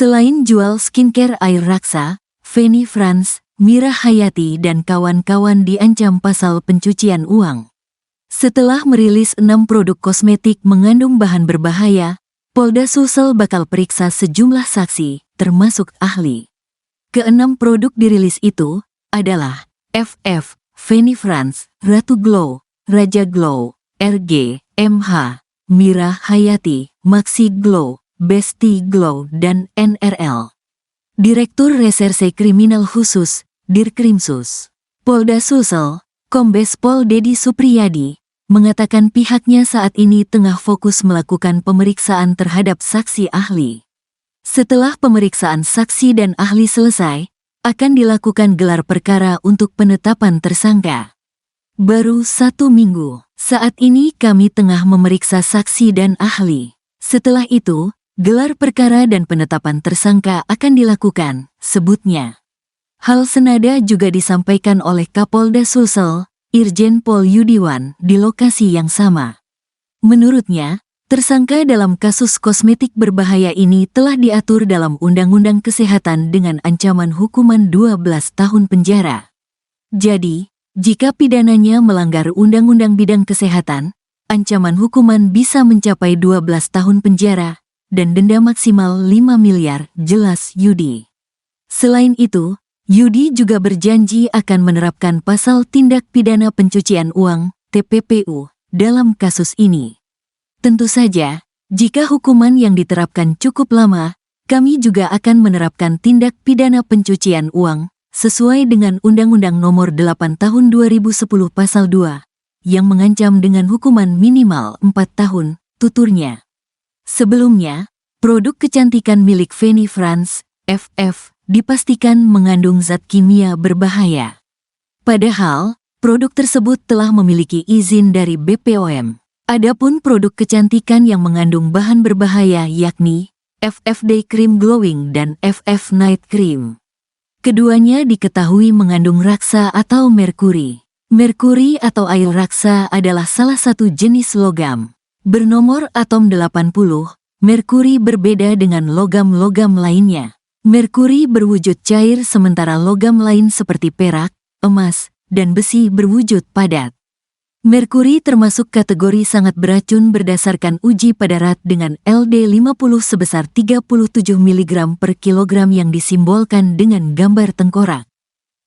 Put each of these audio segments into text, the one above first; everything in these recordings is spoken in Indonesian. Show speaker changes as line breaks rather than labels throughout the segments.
Selain jual skincare air raksa, Feni France, Mira Hayati dan kawan-kawan diancam pasal pencucian uang. Setelah merilis 6 produk kosmetik mengandung bahan berbahaya, Polda Sulsel bakal periksa sejumlah saksi, termasuk ahli. Keenam produk dirilis itu adalah FF, Feni France, Ratu Glow, Raja Glow, RG, MH, Mira Hayati, Maxi Glow, Besti Glow, dan NRL. Direktur Reserse Kriminal Khusus, Dirkrimsus, Polda Sulsel, Kombes Pol Dedi Supriyadi, mengatakan pihaknya saat ini tengah fokus melakukan pemeriksaan terhadap saksi ahli. Setelah pemeriksaan saksi dan ahli selesai, akan dilakukan gelar perkara untuk penetapan tersangka. Baru 1 minggu, saat ini kami tengah memeriksa saksi dan ahli. Setelah itu, gelar perkara dan penetapan tersangka akan dilakukan, sebutnya. Hal senada juga disampaikan oleh Kapolda Sulsel, Irjen Pol Yudiwan, di lokasi yang sama. Menurutnya, tersangka dalam kasus kosmetik berbahaya ini telah diatur dalam Undang-Undang Kesehatan dengan ancaman hukuman 12 tahun penjara. Jadi, jika pidananya melanggar Undang-Undang Bidang Kesehatan, ancaman hukuman bisa mencapai 12 tahun penjara dan denda maksimal 5 miliar, jelas Yudi. Selain itu, Yudi juga berjanji akan menerapkan pasal tindak pidana pencucian uang, TPPU, dalam kasus ini. Tentu saja, jika hukuman yang diterapkan cukup lama, kami juga akan menerapkan tindak pidana pencucian uang, sesuai dengan Undang-Undang Nomor 8 Tahun 2010 Pasal 2, yang mengancam dengan hukuman minimal 4 tahun, tuturnya. Sebelumnya, produk kecantikan milik Feni France, FF, dipastikan mengandung zat kimia berbahaya. Padahal, produk tersebut telah memiliki izin dari BPOM. Adapun produk kecantikan yang mengandung bahan berbahaya yakni FF Day Cream Glowing dan FF Night Cream. Keduanya diketahui mengandung raksa atau merkuri. Merkuri atau air raksa adalah salah satu jenis logam. Bernomor atom 80, merkuri berbeda dengan logam-logam lainnya. Merkuri berwujud cair sementara logam lain seperti perak, emas, dan besi berwujud padat. Merkuri termasuk kategori sangat beracun berdasarkan uji padarat dengan LD50 sebesar 37 mg per kilogram yang disimbolkan dengan gambar tengkorak.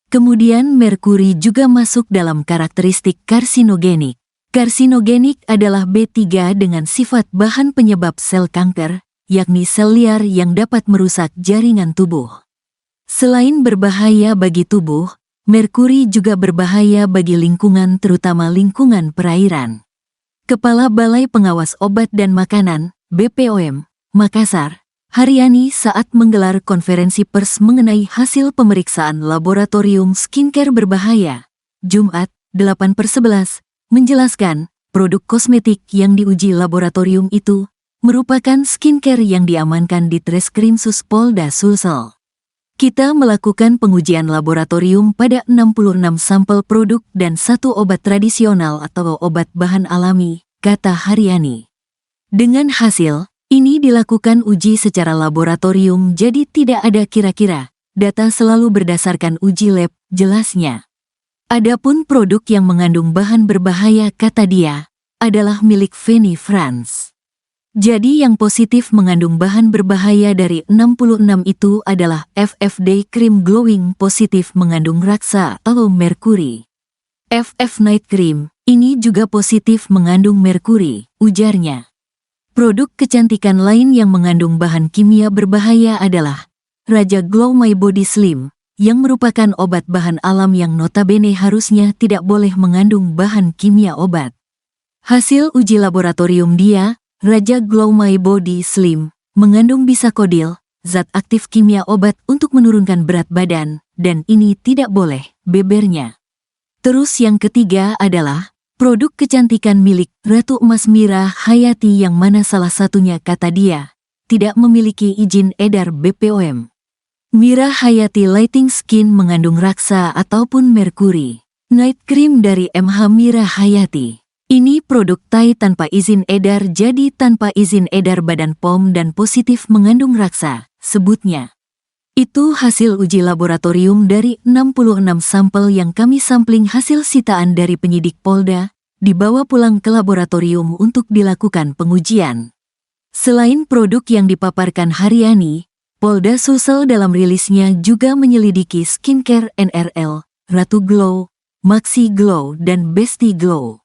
Kemudian merkuri juga masuk dalam karakteristik karsinogenik. Karsinogenik adalah B3 dengan sifat bahan penyebab sel kanker, yakni sel liar yang dapat merusak jaringan tubuh. Selain berbahaya bagi tubuh, merkuri juga berbahaya bagi lingkungan terutama lingkungan perairan. Kepala Balai Pengawas Obat dan Makanan, BPOM, Makassar, Haryani saat menggelar konferensi pers mengenai hasil pemeriksaan laboratorium skincare berbahaya, Jumat, 8/11, menjelaskan produk kosmetik yang diuji laboratorium itu merupakan skincare yang diamankan di Treskrimsus Polda Sulsel. Kita melakukan pengujian laboratorium pada 66 sampel produk dan 1 obat tradisional atau obat bahan alami, kata Haryani. Dengan hasil, ini dilakukan uji secara laboratorium jadi tidak ada kira-kira, data selalu berdasarkan uji lab, jelasnya. Adapun produk yang mengandung bahan berbahaya, kata dia, adalah milik Feni France. Jadi yang positif mengandung bahan berbahaya dari 66 itu adalah FF Day Cream Glowing positif mengandung raksa atau merkuri. FF Night Cream ini juga positif mengandung merkuri, ujarnya. Produk kecantikan lain yang mengandung bahan kimia berbahaya adalah Raja Glow My Body Slim, yang merupakan obat bahan alam yang notabene harusnya tidak boleh mengandung bahan kimia obat. Hasil uji laboratorium dia, Raja Glow My Body Slim, mengandung bisakodil, zat aktif kimia obat untuk menurunkan berat badan, dan ini tidak boleh, bebernya. Terus yang ketiga adalah produk kecantikan milik Ratu Emas Mira Hayati yang mana salah satunya, kata dia, tidak memiliki izin edar BPOM. Mira Hayati Lighting Skin mengandung raksa ataupun merkuri. Night Cream dari MH Mira Hayati. Ini produk Thai tanpa izin edar, jadi tanpa izin edar Badan POM dan positif mengandung Raksa, sebutnya. Itu hasil uji laboratorium dari 66 sampel yang kami sampling hasil sitaan dari penyidik Polda, dibawa pulang ke laboratorium untuk dilakukan pengujian. Selain produk yang dipaparkan Haryani, Polda Sulsel dalam rilisnya juga menyelidiki skincare NRL, Ratu Glow, Maxi Glow dan Besti Glow.